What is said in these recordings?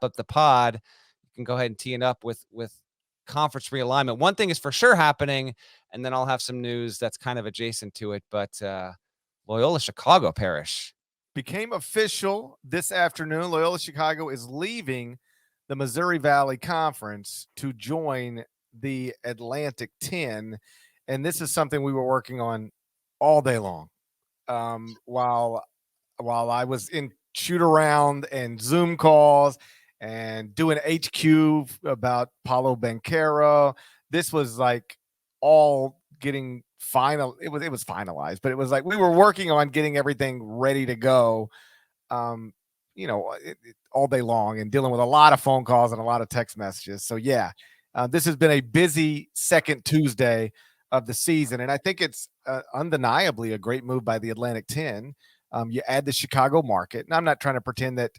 wrap up the pod, you can go ahead and tee it up with conference realignment. One thing is for sure happening, and then I'll have some news that's kind of adjacent to it. But Loyola Chicago, Parrish, became official this afternoon. Loyola Chicago is leaving the Missouri Valley Conference to join the Atlantic 10. And this is something we were working on all day long. While I was in shoot around and Zoom calls and doing HQ about Paulo Banchero, this was like all getting final. It was finalized, but it was like we were working on getting everything ready to go. All day long and dealing with a lot of phone calls and a lot of text messages. So yeah, this has been a busy second Tuesday of the season, and I think it's undeniably a great move by the Atlantic 10. You add the Chicago market, and I'm not trying to pretend that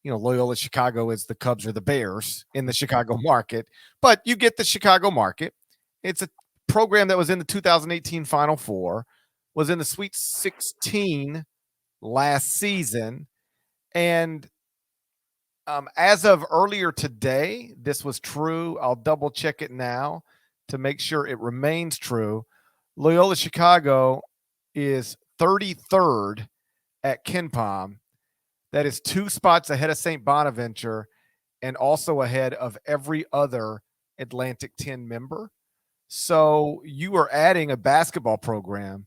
Loyola Chicago is the Cubs or the Bears in the Chicago market, but you get the Chicago market. It's a program that was in the 2018 Final Four, was in the Sweet 16 last season, and as of earlier today, this was true. I'll double check it now to make sure it remains true. Loyola Chicago is 33rd at KenPom. That is 2 spots ahead of St. Bonaventure and also ahead of every other Atlantic 10 member. So you are adding a basketball program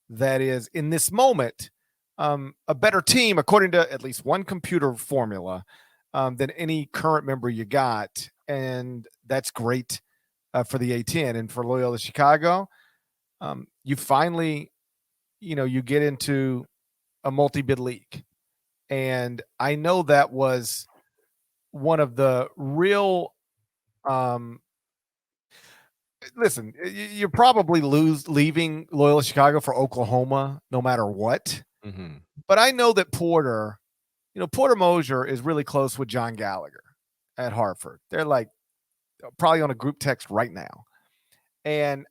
that is, in this moment, a better team, according to at least one computer formula, than any current member you got. And that's great for the A10. And for Loyola Chicago, you finally, you get into a multi-bid league. And I know that was one of the real listen, you're probably leaving Loyola Chicago for Oklahoma no matter what. Mm-hmm. But I know that Porter Moser is really close with John Gallagher at Hartford. They're like probably on a group text right now. And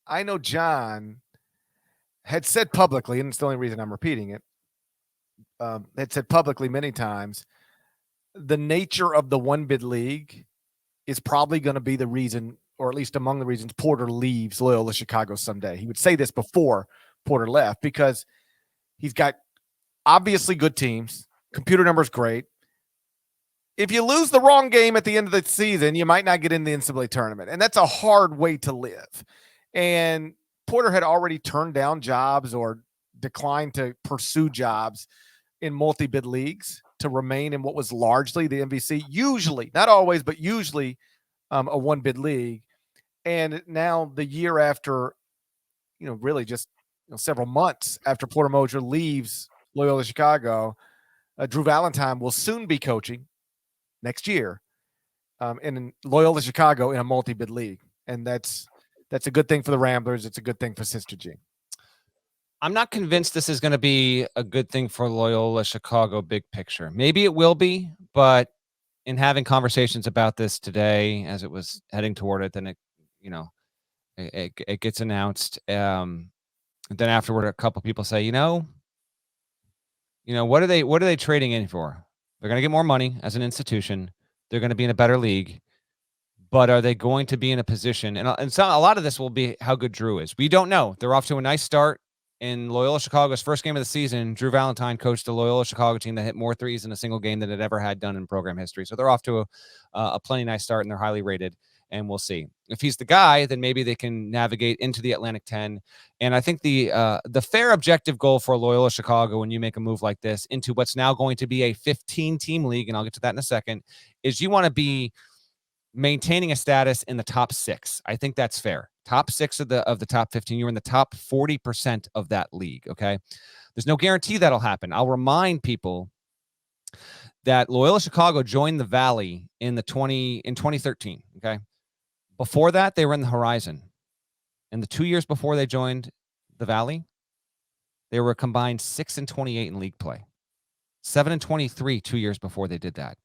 I know John had said publicly, and it's the only reason I'm repeating it, had said publicly many times, the nature of the one bid league is probably going to be the reason, or at least among the reasons, Porter leaves Loyola Chicago someday. He would say this before Porter left because he's got obviously good teams. Computer number's great. If you lose the wrong game at the end of the season, you might not get in the NCAA tournament. And that's a hard way to live. And Porter had already turned down jobs or declined to pursue jobs in multi-bid leagues to remain in what was largely the MVC, usually, not always, but usually a one-bid league. And now the year after, really just several months after Porter Moser leaves Loyola Chicago, Drew Valentine will soon be coaching next year in Loyola Chicago in a multi-bid league. And that's a good thing for the Ramblers. It's a good thing for Sister Jean. I'm not convinced this is going to be a good thing for Loyola Chicago big picture. Maybe it will be, but in having conversations about this today, as it was heading toward it, then it gets announced. And then afterward, a couple people say, what are they trading in for? They're going to get more money as an institution. They're going to be in a better league. But are they going to be in a position? And so a lot of this will be how good Drew is. We don't know. They're off to a nice start. In Loyola Chicago's first game of the season, Drew Valentine coached a Loyola Chicago team that hit more threes in a single game than it ever had done in program history. So they're off to a plenty nice start, and they're highly rated, and we'll see. If he's the guy, then maybe they can navigate into the Atlantic 10. And I think the fair objective goal for Loyola Chicago when you make a move like this into what's now going to be a 15-team league, and I'll get to that in a second, is you want to be maintaining a status in the top 6. I think that's fair. Top 6 of the top 15. You're in the top 40% of that league. Okay. There's no guarantee that'll happen. I'll remind people that Loyola Chicago joined the Valley in 2013. Okay. Before that, they were in the Horizon. And the 2 years before they joined the Valley, they were a combined 6-28 in league play. 7-23 2 years before they did that.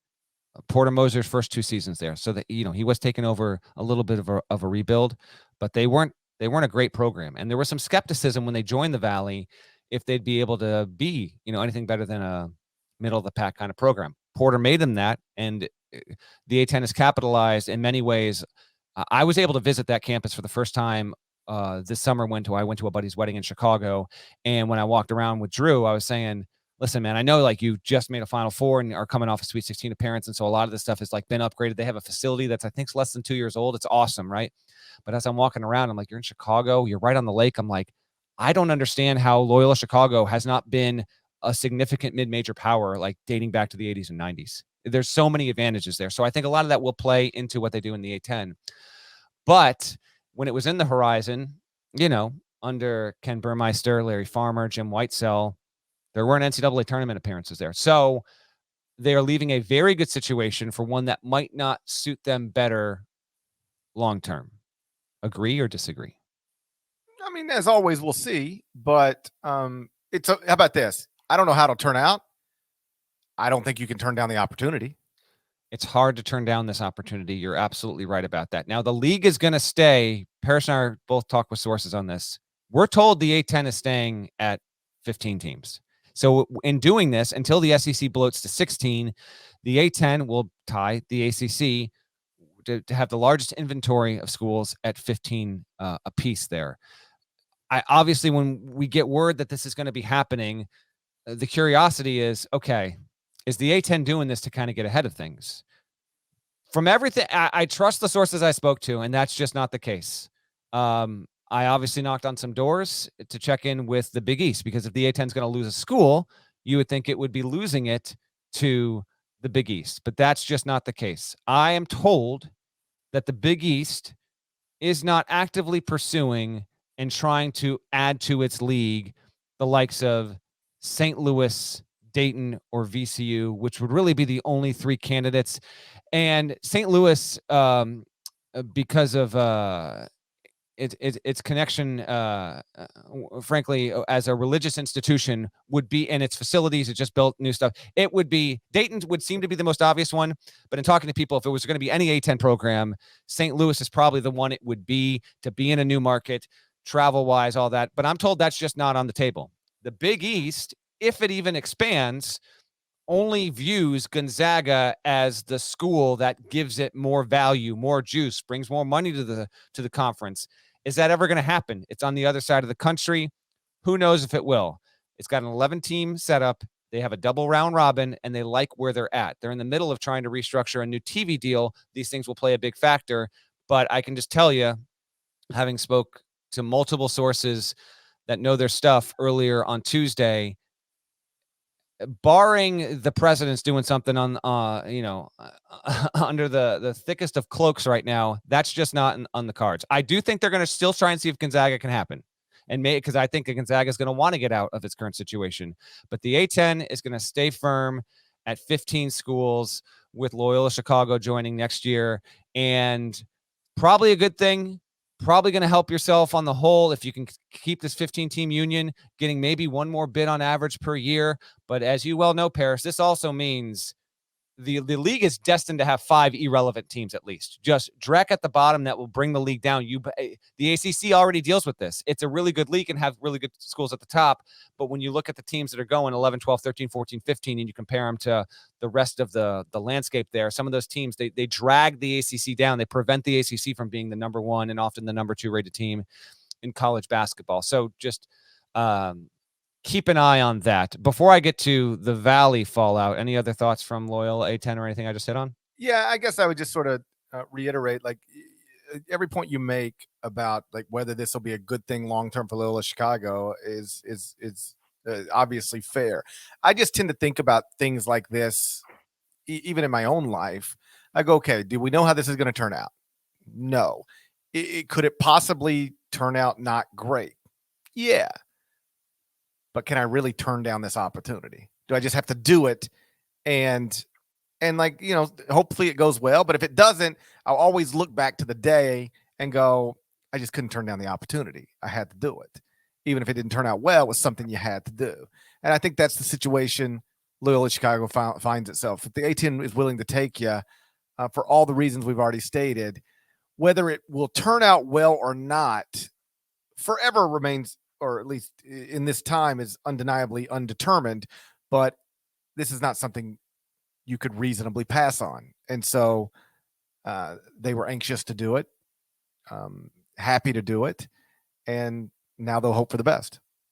Porter Moser's first 2 seasons there. So that, he was taking over a little bit of a rebuild, but they weren't a great program. And there was some skepticism when they joined the Valley if they'd be able to be, anything better than a middle of the pack kind of program. Porter made them that, and the A10 is capitalized in many ways. I was able to visit that campus for the first time this summer. I went to a buddy's wedding in Chicago, and when I walked around with Drew, I was saying, listen, man, I know like you just made a Final Four and are coming off a Sweet 16 appearance, and so a lot of this stuff has like been upgraded. They have a facility that's I think less than 2 years old. It's awesome, right? But as I'm walking around, I'm like, you're in Chicago, you're right on the lake. I'm like, I don't understand how Loyola Chicago has not been a significant mid-major power like dating back to the 80s and 90s. There's so many advantages there. So I think a lot of that will play into what they do in the A10. But when it was in the horizon, under Ken Burmeister, Larry Farmer, Jim Whitesell, there weren't NCAA tournament appearances there. So they are leaving a very good situation for one that might not suit them better long term. Agree or disagree? I mean, as always, we'll see. But how about this? I don't know how it'll turn out. I don't think you can turn down the opportunity. It's hard to turn down this opportunity. You're absolutely right about that. Now, the league is going to stay. Parrish and I both talk with sources on this. We're told the A10 is staying at 15 teams. So in doing this, until the SEC bloats to 16, the A10 will tie the ACC to have the largest inventory of schools at 15 apiece there. Obviously, when we get word that this is going to be happening, the curiosity is, okay, is the A10 doing this to kind of get ahead of things? From everything, I trust the sources I spoke to, and that's just not the case. I obviously knocked on some doors to check in with the Big East, because if the A10 is going to lose a school, you would think it would be losing it to the Big East, but that's just not the case. I am told that the Big East is not actively pursuing and trying to add to its league the likes of St. Louis, Dayton, or VCU, which would really be the only three candidates. And St. Louis, because of its connection, frankly, as a religious institution, would be, and its facilities, it just built new stuff. It would be, Dayton would seem to be the most obvious one, but in talking to people, if it was going to be any A10 program, St. Louis is probably the one it would be to be in a new market, travel-wise, all that. But I'm told that's just not on the table. The Big East, if it even expands, only views Gonzaga as the school that gives it more value, more juice, brings more money to the conference. Is that ever going to happen? It's on the other side of the country. Who knows if it will? It's got an 11-team setup. They have a double round robin, and they like where they're at. They're in the middle of trying to restructure a new TV deal. These things will play a big factor. But I can just tell you, having spoke to multiple sources that know their stuff earlier on Tuesday, barring the president's doing something on, under the thickest of cloaks right now, that's just not on the cards. I do think they're going to still try and see if Gonzaga can happen, and because I think Gonzaga is going to want to get out of its current situation. But the A10 is going to stay firm at 15 schools, with Loyola Chicago joining next year, and probably a good thing. Probably going to help yourself on the whole if you can keep this 15-team union, getting maybe one more bid on average per year. But as you well know, Parrish, this also means the league is destined to have 5 irrelevant teams at least. Just Drek at the bottom that will bring the league down. The ACC already deals with this. It's a really good league and have really good schools at the top. But when you look at the teams that are going 11, 12, 13, 14, 15, and you compare them to the rest of the landscape there, some of those teams, they drag the ACC down. They prevent the ACC from being the number 1 and often the number 2 rated team in college basketball. So just keep an eye on that. Before I get to the Valley fallout, any other thoughts from Loyola, A10, or anything I just hit on? Yeah, I guess I would just sort of reiterate, like, every point you make about like whether this will be a good thing long term for Loyola Chicago is obviously fair. I just tend to think about things like this, even in my own life. I go, okay, do we know how this is going to turn out? No. Could it possibly turn out not great? Yeah. But can I really turn down this opportunity? Do I just have to do it? And like, hopefully it goes well. But if it doesn't, I'll always look back to the day and go, I just couldn't turn down the opportunity. I had to do it. Even if it didn't turn out well, it was something you had to do. And I think that's the situation Loyola Chicago finds itself. If the A10 is willing to take you for all the reasons we've already stated, whether it will turn out well or not forever remains, or at least in this time, is undeniably undetermined. But this is not something you could reasonably pass on. And so they were anxious to do it, happy to do it, and now they'll hope for the best.